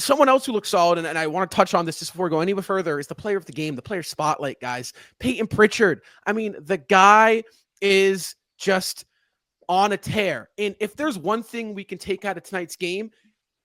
someone else who looks solid, and I want to touch on this just before we go any further, is the player of the game, the player spotlight, guys. Payton Pritchard. I mean, the guy is just on a tear. And if there's one thing we can take out of tonight's game,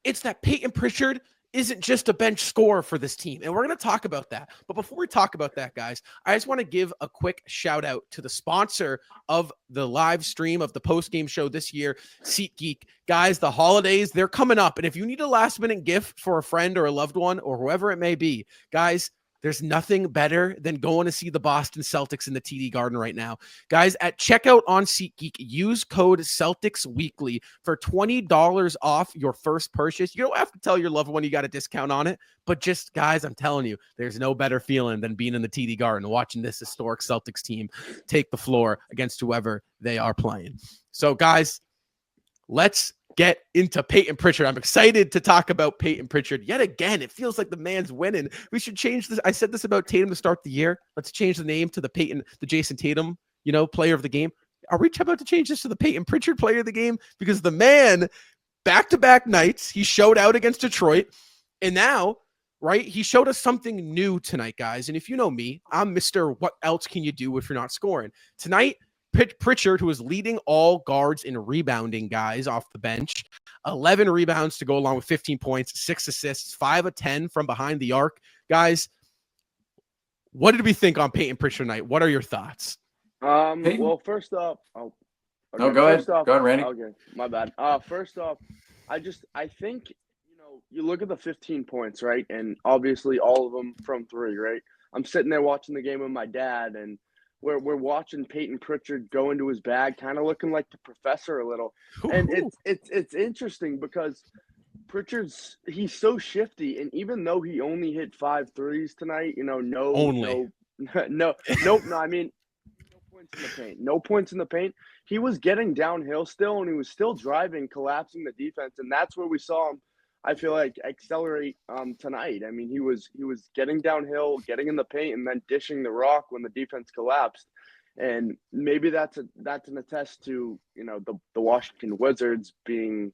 it's that Payton Pritchard isn't just a bench scorer for this team. And we're going to talk about that. But before we talk about that, guys, I just want to give a quick shout out to the sponsor of the live stream of the post-game show this year, SeatGeek. Guys, the holidays, they're coming up. And if you need a last-minute gift for a friend or a loved one or whoever it may be, guys, there's nothing better than going to see the Boston Celtics in the TD Garden right now. Guys, at checkout on SeatGeek, use code CelticsWeekly for $20 off your first purchase. You don't have to tell your loved one you got a discount on it, but just, guys, I'm telling you, there's no better feeling than being in the TD Garden, watching this historic Celtics team take the floor against whoever they are playing. So, guys, let's get into Payton Pritchard. I'm excited to talk about Payton Pritchard yet again. It feels like the man's winning. We should change this. I said this about Tatum to start the year. Let's change the name to the Jason Tatum, player of the game. Are we about to change this to the Payton Pritchard player of the game? Because the man, back-to-back nights, he showed out against Detroit. And now, right, he showed us something new tonight, guys. And if you know me, I'm Mr. What else can you do if you're not scoring? Tonight, Pritchard, who is leading all guards in rebounding, guys, off the bench. 11 rebounds to go along with 15 points, 6 assists, 5 of 10 from behind the arc. Guys, what did we think on Payton Pritchard tonight? What are your thoughts? Well, first off, go ahead. Go ahead, Randy. Okay, my bad. First off, I think, you look at the 15 points, right? And obviously all of them from 3, right? I'm sitting there watching the game with my dad, and we're watching Payton Pritchard go into his bag, kind of looking like the professor a little. And it's interesting because he's so shifty, and even though he only hit 5 threes tonight, I mean, no points in the paint. No points in the paint. He was getting downhill still, and he was still driving, collapsing the defense, and that's where we saw him, I feel like, accelerate tonight. I mean, he was getting downhill, getting in the paint, and then dishing the rock when the defense collapsed. And maybe that's an attest to, the Washington Wizards being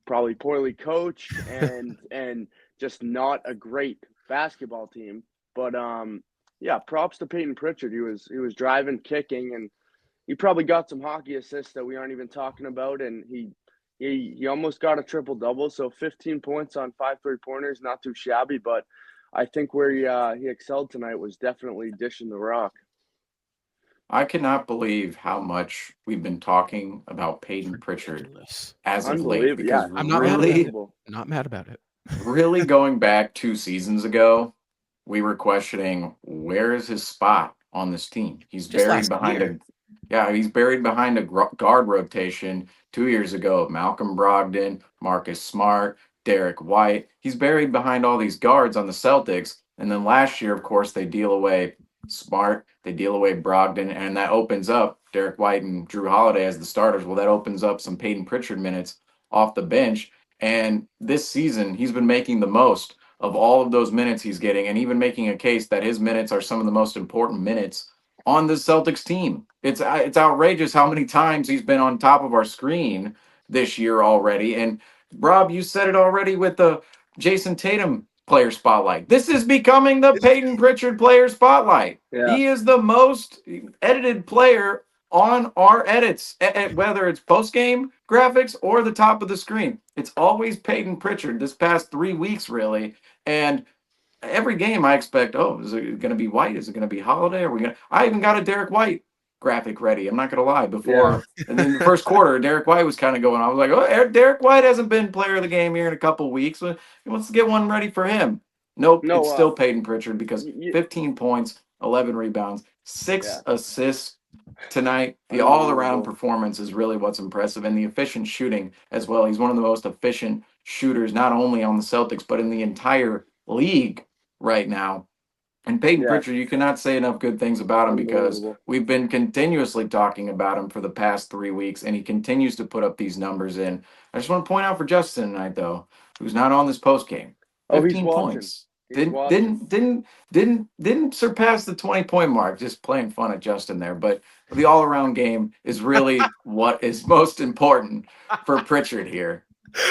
probably poorly coached and just not a great basketball team. But yeah, props to Payton Pritchard. He was driving, kicking, and he probably got some hockey assists that we aren't even talking about, and he almost got a triple-double, so 15 points on 5 3-pointers, not too shabby, but I think where he excelled tonight was definitely dishing the rock. I cannot believe how much we've been talking about Payton Pritchard as of late. Yeah, I'm not mad about it. Really going back 2 seasons ago, we were questioning where is his spot on this team. He's buried behind he's buried behind a guard rotation 2 years ago. Malcolm Brogdon, Marcus Smart, Derek White. He's buried behind all these guards on the Celtics. And then last year, of course, they deal away Smart, they deal away Brogdon, and that opens up Derek White and Drew Holiday as the starters. Well, that opens up some Payton Pritchard minutes off the bench. And this season, he's been making the most of all of those minutes he's getting, and even making a case that his minutes are some of the most important minutes on the Celtics team. It's outrageous how many times he's been on top of our screen this year already. And Rob, you said it already with the Jason Tatum player spotlight. This is becoming the Payton Pritchard player spotlight. Yeah. He is the most edited player on our edits, whether it's post-game graphics or the top of the screen. It's always Payton Pritchard this past 3 weeks, really. And every game I expect, is it going to be White? Is it going to be Holiday? I even got a Derek White graphic ready. I'm not going to lie. Before, and then the first quarter, Derek White was kind of going. I was like, Derek White hasn't been player of the game here in a couple of weeks. Let's get one ready for him. Nope, it's still Payton Pritchard because 15 points, 11 rebounds, 6 assists tonight. The all-around performance is really what's impressive, and the efficient shooting as well. He's one of the most efficient shooters, not only on the Celtics, but in the entire league right now. And Payton Pritchard, you cannot say enough good things about him because we've been continuously talking about him for the past 3 weeks, and he continues to put up these numbers in. I just want to point out for Justin tonight, though, who's not on this post game. 15 points. Didn't surpass the 20-point mark. Just playing fun at Justin there, but the all-around game is really what is most important for Pritchard here.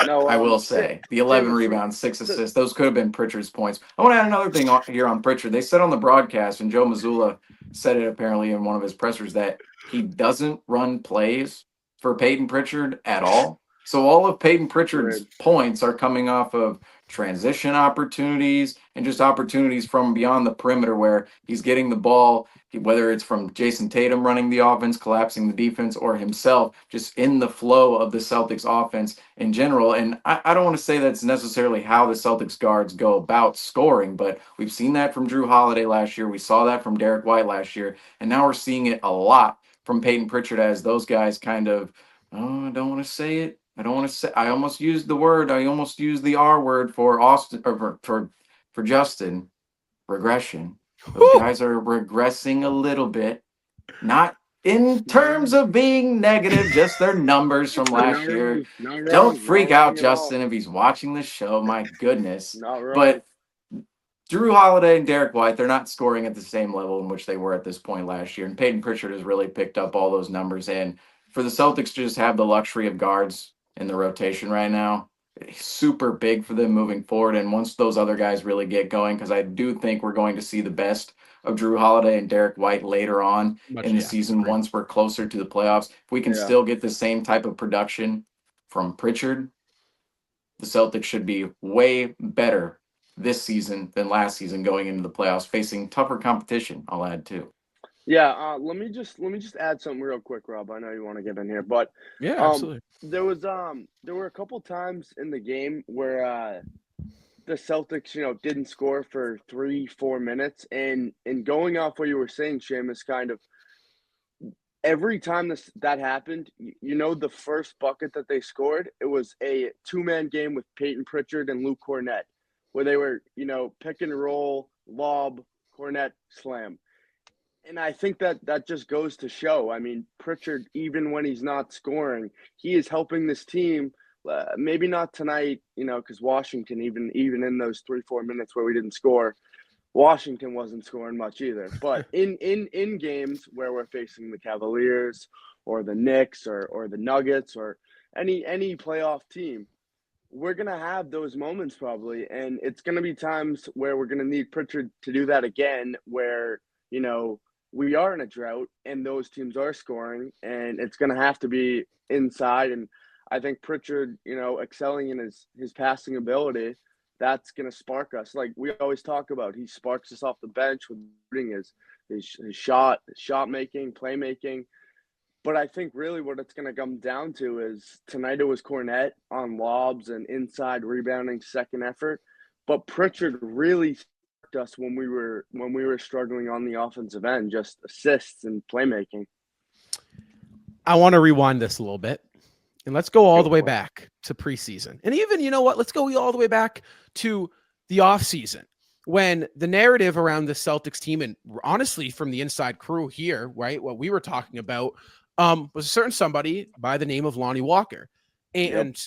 No, I will say the 11 rebounds, 6 assists. Those could have been Pritchard's points. I want to add another thing here on Pritchard. They said on the broadcast, and Joe Mazzulla said it apparently in one of his pressers, that he doesn't run plays for Payton Pritchard at all. So all of Payton Pritchard's points are coming off of transition opportunities and just opportunities from beyond the perimeter where he's getting the ball, whether it's from Jason Tatum running the offense, collapsing the defense, or himself just in the flow of the Celtics offense in general. And I don't want to say that's necessarily how the Celtics guards go about scoring, but we've seen that from Drew Holiday last year. We saw that from Derek White last year. And now we're seeing it a lot from Payton Pritchard as those guys kind of, oh, I don't want to say it. I almost used the word. I almost used the R word for Austin or for Justin. Regression. Those guys are regressing a little bit. Not in terms of being negative, just their numbers from last year. Don't freak out, Justin, if he's watching the show. My goodness. But Drew Holiday and Derek White, they're not scoring at the same level in which they were at this point last year. And Payton Pritchard has really picked up all those numbers. And for the Celtics to just have the luxury of guards in the rotation right now, super big for them moving forward. And once those other guys really get going, because I do think we're going to see the best of Drew Holiday and Derek White later on in the season once we're closer to the playoffs. If we can still get the same type of production from Pritchard, the Celtics should be way better this season than last season going into the playoffs, facing tougher competition, I'll add too. Yeah, let me just add something real quick, Rob. I know you want to get in here, but absolutely. There were a couple times in the game where the Celtics, didn't score for 3-4 minutes, and going off what you were saying, Seamus, kind of every time that happened, the first bucket that they scored, it was a 2-man game with Payton Pritchard and Luke Cornett, where they were, pick and roll, lob, Cornett, slam. And I think that just goes to show. I mean, Pritchard, even when he's not scoring, he is helping this team. Maybe not tonight, because Washington, even in those 3-4 minutes where we didn't score, Washington wasn't scoring much either. But in games where we're facing the Cavaliers or the Knicks or the Nuggets or any playoff team, we're going to have those moments probably. And it's going to be times where we're going to need Pritchard to do that again, where, we are in a drought and those teams are scoring, and it's going to have to be inside. And I think Pritchard, excelling in his passing ability, that's going to spark us. Like we always talk about, he sparks us off the bench with his shot making, playmaking. But I think really what it's going to come down to is tonight it was Cornett on lobs and inside rebounding, second effort. But Pritchard really us when we were struggling on the offensive end, just assists and playmaking. I want to rewind this a little bit, and let's go all the way back to preseason. And even, let's go all the way back to the offseason when the narrative around the Celtics team, and honestly from the inside crew here, right, what we were talking about was a certain somebody by the name of Lonnie Walker. And,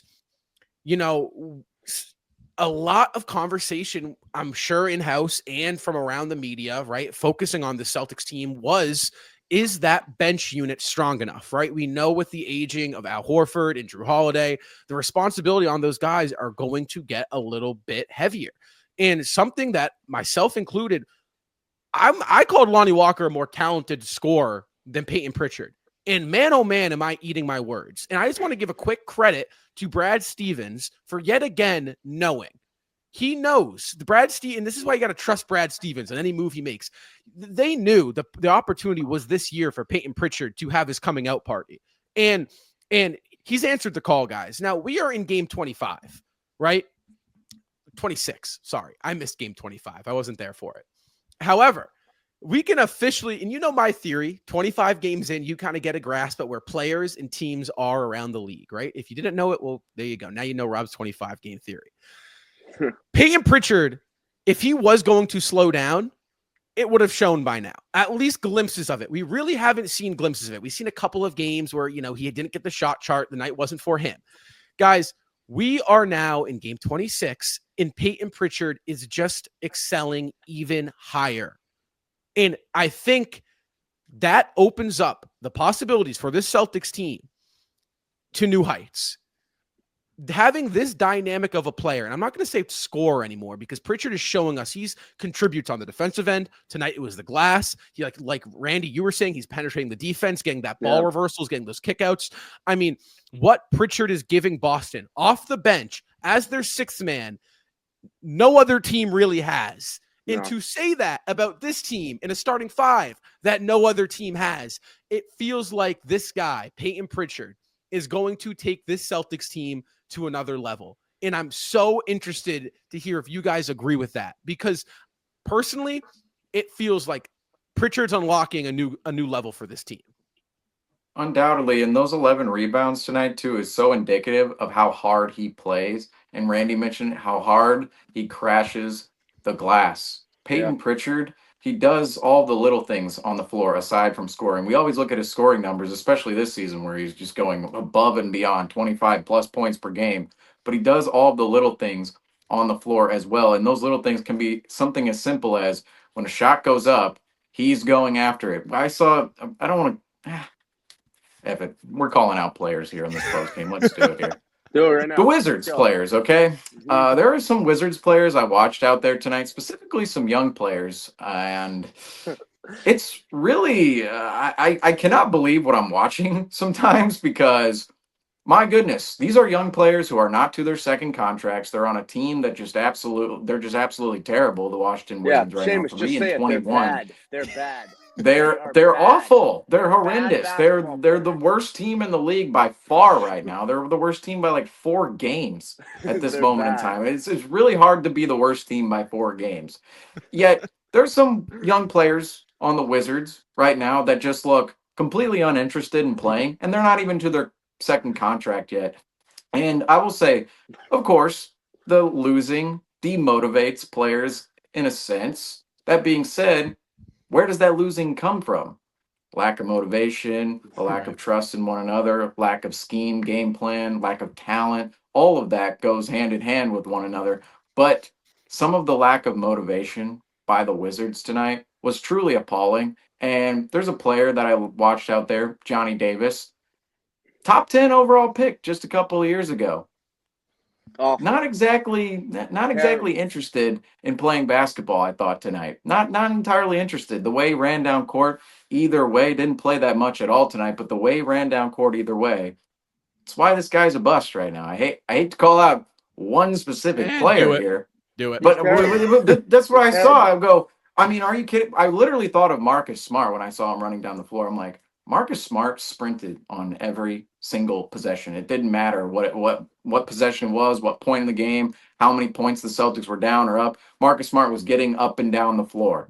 a lot of conversation, I'm sure in-house and from around the media, right, focusing on the Celtics team is that bench unit strong enough, right? We know with the aging of Al Horford and Drew Holiday, the responsibility on those guys are going to get a little bit heavier. And something that myself included, I called Lonnie Walker a more talented scorer than Payton Pritchard. And man, oh man, am I eating my words. And I just want to give a quick credit to Brad Stevens for yet again knowing. He knows Brad Stevens, and this is why you got to trust Brad Stevens in any move he makes. They knew the opportunity was this year for Payton Pritchard to have his coming out party. And he's answered the call, guys. Now we are in game 25, right? 26. Sorry, I missed game 25. I wasn't there for it. However, we can officially, and my theory, 25 games in, you kind of get a grasp at where players and teams are around the league, right? If you didn't know it, well, there you go. Now you know Rob's 25 game theory. Payton Pritchard, if he was going to slow down, it would have shown by now, at least glimpses of it. We really haven't seen glimpses of it. We've seen a couple of games where, he didn't get the shot chart. The night wasn't for him. Guys, we are now in game 26, and Payton Pritchard is just excelling even higher. And I think that opens up the possibilities for this Celtics team to new heights. having this dynamic of a player, and I'm not going to say score anymore because Pritchard is showing us he's contributes on the defensive end. Tonight it was the glass. He like Randy, you were saying, he's penetrating the defense, getting that ball reversals, getting those kickouts. I mean, what Pritchard is giving Boston off the bench as their sixth man, no other team really has. And to say that about this team in a starting five that no other team has, it feels like this guy, Payton Pritchard, is going to take this Celtics team to another level. And I'm so interested to hear if you guys agree with that, because personally, it feels like Pritchard's unlocking a new level for this team. Undoubtedly, and those 11 rebounds tonight too is so indicative of how hard he plays. And Randy mentioned how hard he crashes the glass. Payton Pritchard, he does all the little things on the floor aside from scoring. We always look at his scoring numbers, especially this season where he's just going above and beyond 25 plus points per game. But he does all the little things on the floor as well. And those little things can be something as simple as when a shot goes up, he's going after it. I don't want to. Evan, we're calling out players here in this post game. Let's do it here. Do it right now. The Wizards players, okay? There are some Wizards players I watched out there tonight, specifically some young players, and it's really I cannot believe what I'm watching sometimes because my goodness, these are young players who are not to their second contracts. They're on a team that they're just absolutely terrible. The Washington Wizards right Seamus, now, 3-21. They're bad. They're awful. They're horrendous. They're the worst team in the league by far right now. They're the worst team by like 4 games at this moment in time. It's really hard to be the worst team by 4 games. Yet there's some young players on the Wizards right now that just look completely uninterested in playing, and they're not even to their second contract yet. And I will say, of course, the losing demotivates players in a sense. That being said, where does that losing come from? Lack of motivation, a lack of trust in one another, lack of scheme, game plan, lack of talent. All of that goes hand in hand with one another. But some of the lack of motivation by the Wizards tonight was truly appalling. And there's a player that I watched out there, Johnny Davis, top 10 overall pick just a couple of years ago. Awful. Not exactly interested in playing basketball, I thought tonight. Not entirely interested. The way he ran down court either way, didn't play that much at all tonight, but the way he ran down court either way, it's why this guy's a bust right now. I hate to call out one specific player here. Do it. But that's what I saw. I go, I mean, are you kidding? I literally thought of Marcus Smart when I saw him running down the floor. I'm like, Marcus Smart sprinted on every single possession. It didn't matter what possession it was, what point in the game, how many points the Celtics were down or up. Marcus Smart was getting up and down the floor.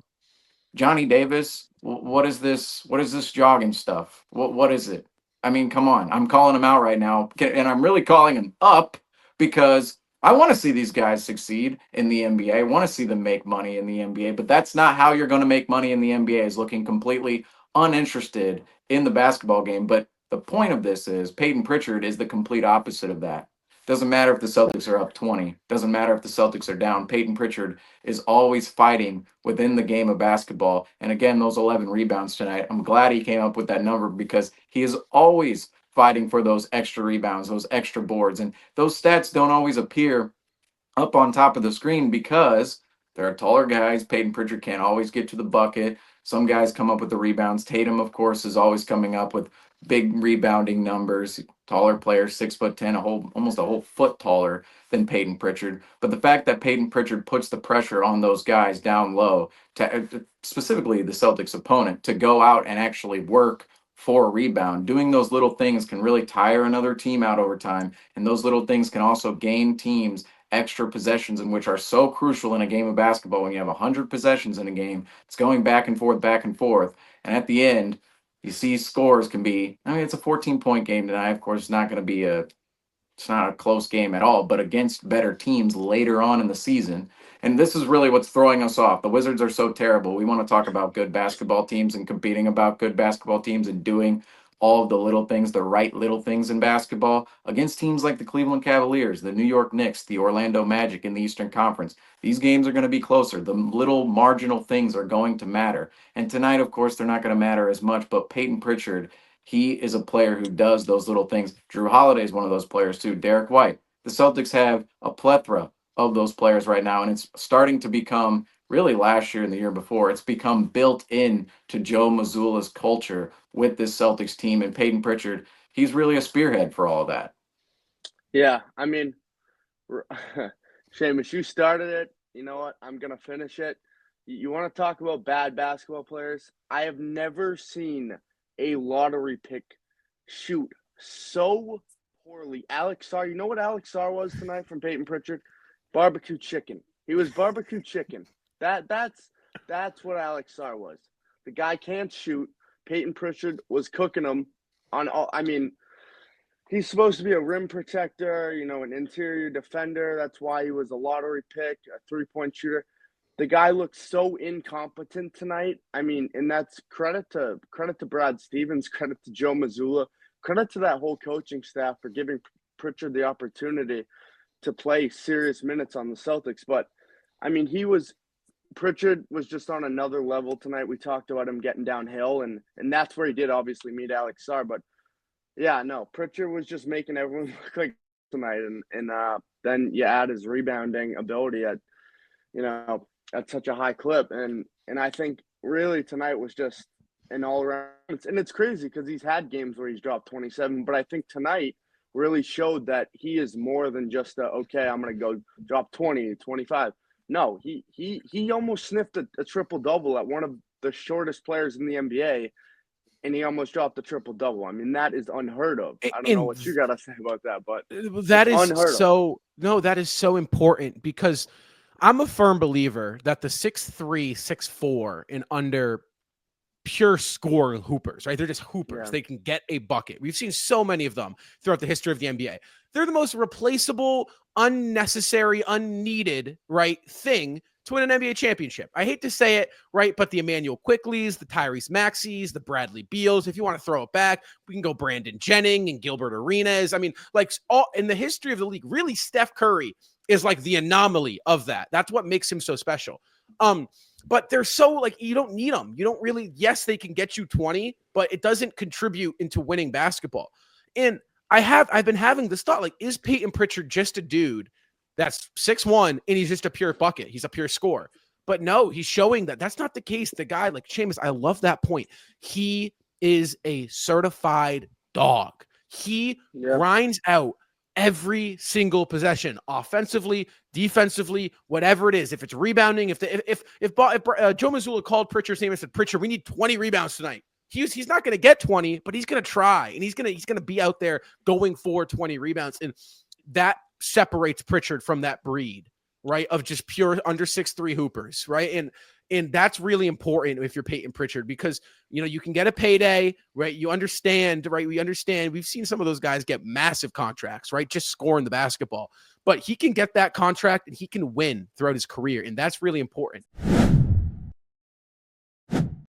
Johnny Davis, what is this? What is this jogging stuff? What is it? I mean, come on. I'm calling him out right now, and I'm really calling him up because I want to see these guys succeed in the NBA. I want to see them make money in the NBA, but that's not how you're going to make money in the NBA, is looking completely uninterested in the basketball game. But the point of this is Payton Pritchard is the complete opposite of that. Doesn't matter if the Celtics are up 20. Doesn't matter if the Celtics are down. Payton Pritchard is always fighting within the game of basketball. And again, those 11 rebounds tonight, I'm glad he came up with that number because he is always fighting for those extra rebounds, those extra boards. And those stats don't always appear up on top of the screen because there are taller guys. Payton Pritchard can't always get to the bucket. Some guys come up with the rebounds. Tatum, of course, is always coming up with big rebounding numbers. Taller player, 6'10", almost a whole foot taller than Payton Pritchard. But the fact that Payton Pritchard puts the pressure on those guys down low, specifically the Celtics opponent, to go out and actually work for a rebound, doing those little things can really tire another team out over time. And those little things can also gain teams extra possessions, in which are so crucial in a game of basketball. When you have 100 possessions in a game, it's going back and forth, back and forth. And at the end, you see scores can be, I mean, it's a 14-point game tonight. Of course, it's not a close game at all, but against better teams later on in the season. And this is really what's throwing us off. The Wizards are so terrible. We want to talk about good basketball teams and competing about good basketball teams and doing all of the little things, the right little things in basketball against teams like the Cleveland Cavaliers, the New York Knicks, the Orlando Magic in the Eastern Conference. These games are going to be closer. The little marginal things are going to matter. And tonight, of course, they're not going to matter as much, but Payton Pritchard, he is a player who does those little things. Drew Holiday is one of those players too. Derek White, The Celtics have a plethora of those players right now, and it's starting to become, really last year and the year before, it's become built in to Joe Mazzulla's culture with this Celtics team. And Payton Pritchard, he's really a spearhead for all of that. Yeah, I mean, Seamus, you started it. You know what? I'm going to finish it. You want to talk about bad basketball players? I have never seen a lottery pick shoot so poorly. Alex Sarr, you know what Alex Sarr was tonight from Payton Pritchard? Barbecue chicken. He was barbecue chicken. That's what Alex Sarr was. The guy can't shoot. Payton Pritchard was cooking him on all. I mean, he's supposed to be a rim protector, you know, an interior defender. That's why he was a lottery pick, a three-point shooter. The guy looked so incompetent tonight. I mean, and that's credit to Brad Stevens, credit to Joe Mazzulla, credit to that whole coaching staff for giving Pritchard the opportunity to play serious minutes on the Celtics. But I mean, Pritchard was just on another level tonight. We talked about him getting downhill, and that's where he did obviously meet Alex Sarr. But yeah, no, Pritchard was just making everyone look like tonight, and then you add his rebounding ability at such a high clip, and I think really tonight was just an all around. And it's crazy because he's had games where he's dropped 27, but I think tonight really showed that he is more than just okay, I'm gonna go drop 20, 25. No, he almost sniffed a triple-double at one of the shortest players in the NBA, and he almost dropped a triple-double. I mean, that is unheard of. I don't know what you got to say about that, but that is so – no, that is so important because I'm a firm believer that the 6'3", 6'4", and under pure scoring hoopers, right? They're just hoopers. Yeah. They can get a bucket. We've seen so many of them throughout the history of the NBA. They're the most replaceable, unnecessary, unneeded, right, thing to win an NBA championship. I hate to say it, right, but the Emmanuel Quickleys, the Tyrese Maxeys, the Bradley Beals, if you want to throw it back, we can go Brandon Jennings and Gilbert Arenas. I mean, like all in the history of the league, really Steph Curry is like the anomaly of that. That's what makes him so special. But they're so like, you don't need them. You don't really, yes, they can get you 20, but it doesn't contribute into winning basketball. And I've been having this thought, like, is Payton Pritchard just a dude that's 6'1" and he's just a pure bucket? He's a pure scorer. But no, he's showing that that's not the case. The guy, like Seamus, I love that point. He is a certified dog. He grinds out every single possession, offensively, defensively, whatever it is. If it's rebounding, if Joe Mazzulla called Pritchard's name and said, Pritchard, we need 20 rebounds tonight. He's not going to get 20, but he's going to try, and he's going to be out there going for 20 rebounds, and that separates Pritchard from that breed, right, of just pure under 6'3" hoopers, right? And that's really important if you're Payton Pritchard because, you know, you can get a payday, right? You understand, right? We understand. We've seen some of those guys get massive contracts, right? Just scoring the basketball. But he can get that contract and he can win throughout his career, and that's really important.